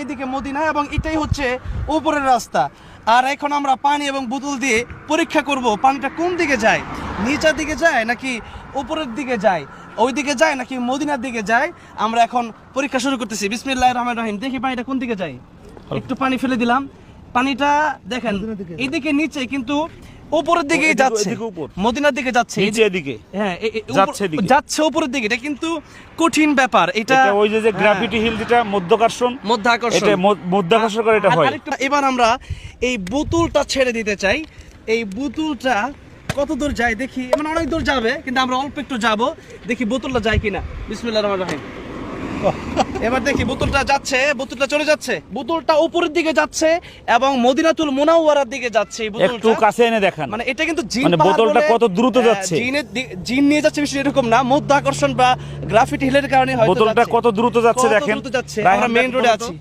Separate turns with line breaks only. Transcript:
এইদিকে মদিনা এবং এটাই হচ্ছে উপরের রাস্তা। আর এখন আমরা পানি এবং বোতল দিয়ে পরীক্ষা করব পানিটা কোন দিকে যায়, নিচের দিকে যায় নাকি উপরের দিকে যায়, ওই দিকে যায় নাকি মদিনার দিকে যায়। আমরা এখন পরীক্ষা শুরু করতেছি। বিসমিল্লাহির রহমানির রহিম। দেখি পানিটা কোন দিকে যায়। একটু পানি ফেলে দিলাম, পানিটা দেখেন এইদিকে নিচে কিন্তু উপরের দিকে যাচ্ছে, মদিনার দিকে যাচ্ছে, হ্যাঁ যাচ্ছে উপরের দিকে। এটা কিন্তু কঠিন ব্যাপার। এটা
ওই যে গ্র্যাভিটি হিল যেটা মধ্যাকর্ষণ এটা মধ্যাকর্ষণ করে এটা হয়।
এবার আমরা এই বোতলটা ছেড়ে দিতে চাই। এই বোতলটা কত দূর যায় দেখি, মানে অনেক দূর যাবে কিন্তু আমরা অল্প একটু যাব, দেখি বোতলটা যায় কিনা। বিসমিল্লাহির রহমানির রহিম। এবার দেখি বোতলটা যাচ্ছে, বোতলটা চলে যাচ্ছে, বোতলটা উপরের দিকে যাচ্ছে এবং মদিনাতুল মুনাওয়ারার দিকে যাচ্ছে। এই বোতলটা
একটু কাছে এনে দেখান,
মানে এটা কিন্তু জিন
মানে বোতলটা কত দ্রুত যাচ্ছে,
জিন নিয়ে যাচ্ছে বিষয় এরকম না, মধ্যাকর্ষণ বা গ্রাফিটি হিলের কারণে হয়তো
বোতলটা কত দ্রুত যাচ্ছে দেখেন।
আমরা মেইন রোডে আছি।